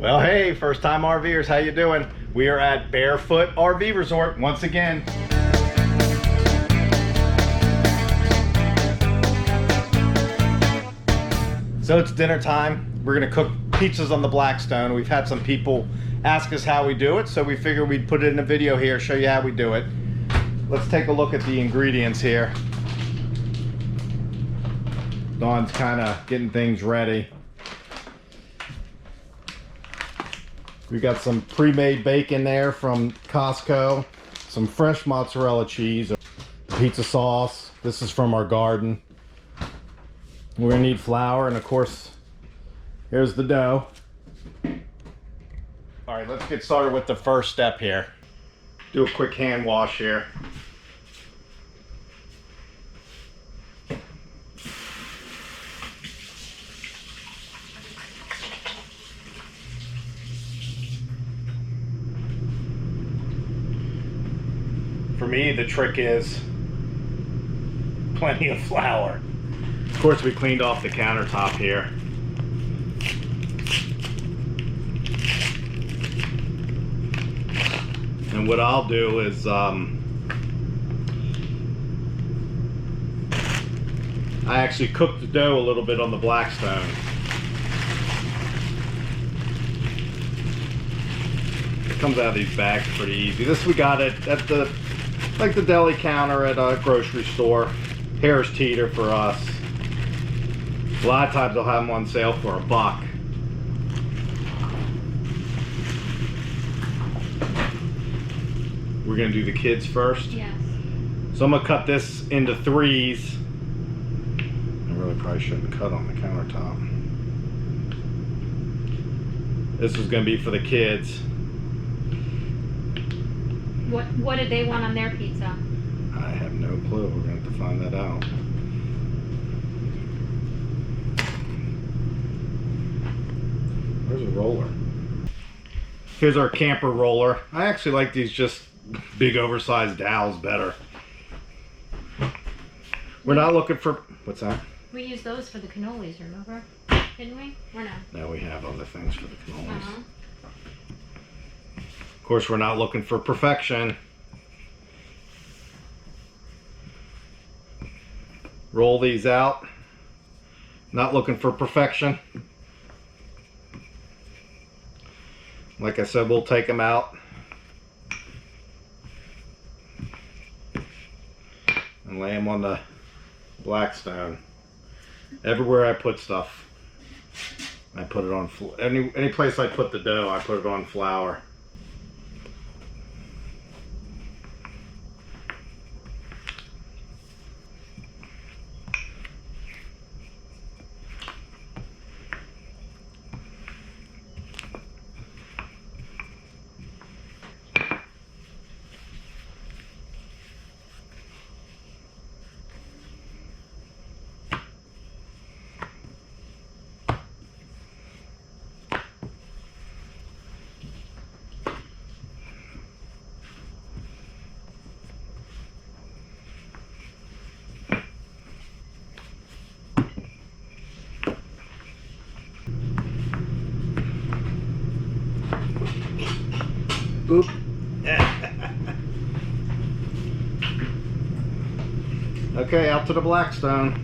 Well, hey, first time RVers, how you doing? We are at Barefoot RV Resort once again. So it's dinner time. We're gonna cook pizzas on the Blackstone. We've had some people ask us how we do it, so we figured we'd put it in a video here, show you how we do it. Let's take a look at the ingredients here. Dawn's kind of getting things ready. We got some pre-made bacon there from Costco, some fresh mozzarella cheese, pizza sauce. This is from our garden. We're gonna need flour, and of course, here's the dough. All right, let's get started with the first step here. Do a quick hand wash here. For me, the trick is plenty of flour. Of course, we cleaned off the countertop here. And what I'll do is I actually cooked the dough a little bit on the Blackstone. It comes out of these bags pretty easy. This we got it at the deli counter at a grocery store. Harris Teeter for us. A lot of times they'll have them on sale for $1. We're gonna do the kids first. Yes. So I'm gonna cut this into 3s. I really probably shouldn't cut on the countertop. This is gonna be for the kids. What did they want on their pizza? I have no clue. We're gonna have to find that out. Where's a roller? Here's our camper roller. I actually like these just big oversized dowels better. We're not looking for, what's that? We used those for the cannolis, remember? Didn't we? Or no? Now we have other things for the cannolis. Uh-huh. Of course, we're not looking for perfection. Roll these out. Not looking for perfection. Like I said, we'll take them out and lay them on the Blackstone. Everywhere I put stuff, I put it on any place I put the dough, I put it on flour. Oop. Okay, out to the Blackstone.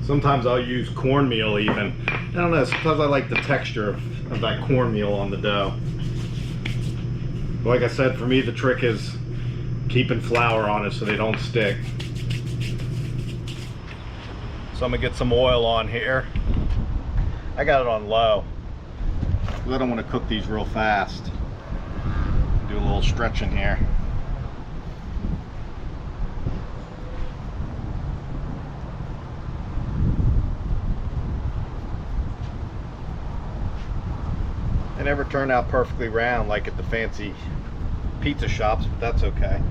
Sometimes I'll use cornmeal even. I don't know, sometimes I like the texture of that cornmeal on the dough. Like I said, for me the trick is keeping flour on it so they don't stick. So I'm gonna get some oil on here. I got it on low because I don't want to cook these real fast. Do a little stretching here. They never turn out perfectly round like at the fancy pizza shops, but that's okay.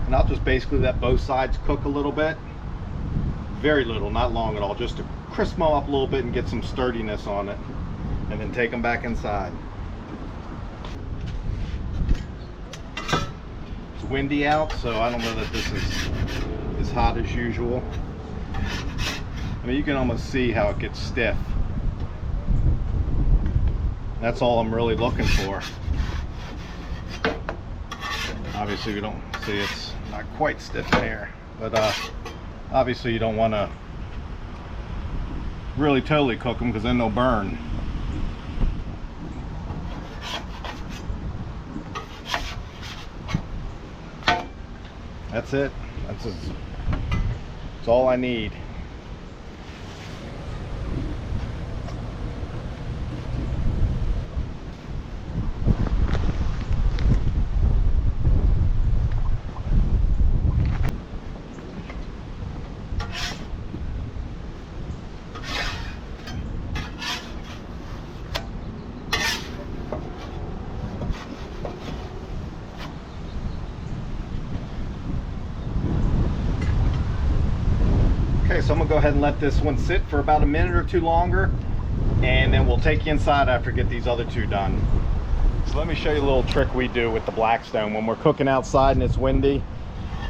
And I'll just basically let both sides cook a little bit. Very little, not long at all, just to crisp them up a little bit and get some sturdiness on it, and then take them back inside. windy out, so I don't know that this is as hot as usual. I mean, you can almost see how it gets stiff. That's all I'm really looking for. Obviously we don't see it's not quite stiff in here, but obviously you don't want to really totally cook them because then they'll burn. That's it. That's all I need. Okay, so I'm gonna go ahead and let this one sit for about a minute or two longer, and then we'll take you inside after get these other two done. So let me show you a little trick we do with the Blackstone. When we're cooking outside and it's windy,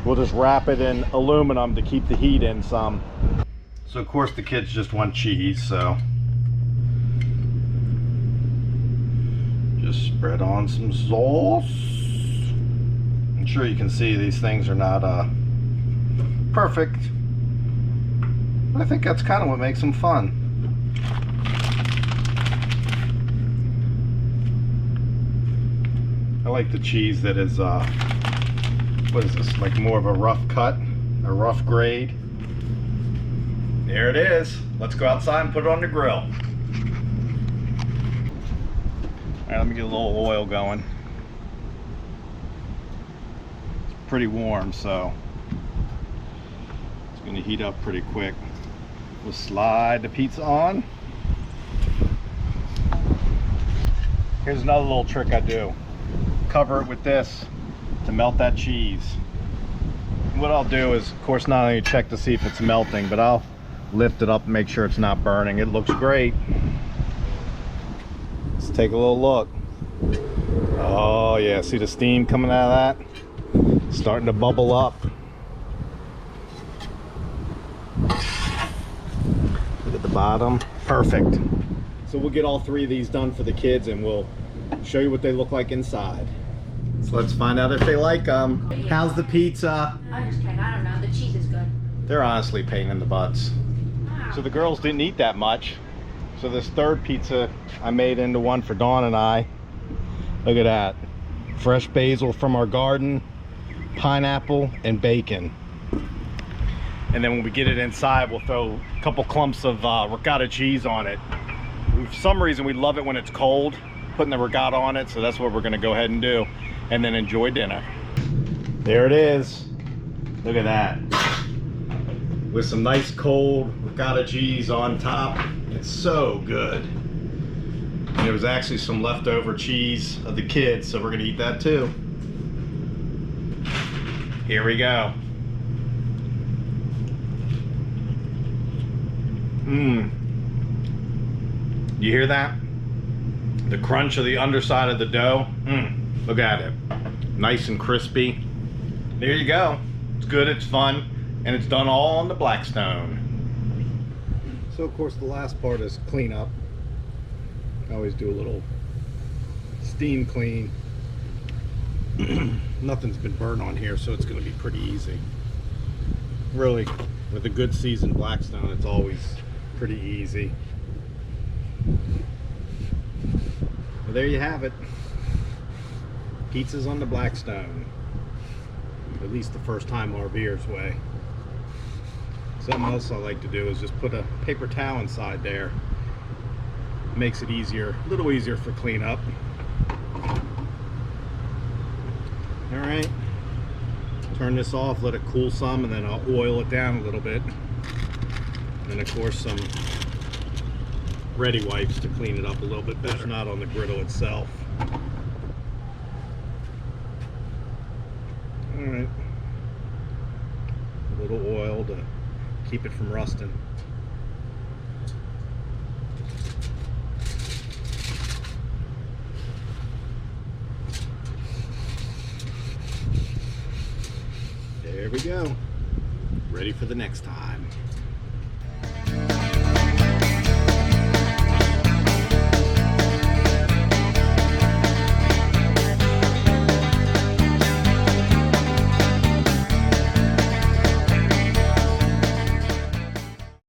we'll just wrap it in aluminum to keep the heat in some. So of course the kids just want cheese, so just spread on some sauce. I'm sure you can see these things are not perfect. I think that's kind of what makes them fun. I like the cheese that is, what is this, like more of a rough cut, a rough grade. There it is. Let's go outside and put it on the grill. All right, let me get a little oil going. It's pretty warm, so it's gonna heat up pretty quick. We'll slide the pizza on. Here's another little trick I do. Cover it with this to melt that cheese. What I'll do is, of course, not only check to see if it's melting, but I'll lift it up and make sure it's not burning. It looks great. Let's take a little look. Oh yeah, see the steam coming out of that? Starting to bubble up. Look at the bottom. Perfect. So we'll get all three of these done for the kids and we'll show you what they look like inside. So let's find out if they like them. How's the pizza? I'm just kidding. I don't know. The cheese is good. They're honestly a pain in the butts. Wow. So the girls didn't eat that much. So this third pizza I made into one for Dawn and I. Look at that. Fresh basil from our garden, pineapple, and bacon. And then when we get it inside, we'll throw a couple clumps of ricotta cheese on it. For some reason, we love it when it's cold, putting the ricotta on it, so that's what we're gonna go ahead and do, and then enjoy dinner. There it is. Look at that. With some nice cold ricotta cheese on top. It's so good. And there was actually some leftover cheese of the kids, so we're gonna eat that too. Here we go. You hear that? The crunch of the underside of the dough. Look at it. Nice and crispy. There you go. It's good, it's fun, and it's done all on the Blackstone. So of course the last part is clean up. I always do a little steam clean. Nothing's been burnt on here, so it's going to be pretty easy. Really, with a good seasoned Blackstone, it's always pretty easy. Well, there you have it. Pizzas on the Blackstone. At least the first time RVer's way. Something else I like to do is just put a paper towel inside there. Makes it easier, a little easier for cleanup. All right. Turn this off, let it cool some, and then I'll oil it down a little bit. And of course some ready wipes to clean it up a little bit better, not on the griddle itself. All right. A little oil to keep it from rusting. There we go. Ready for the next time.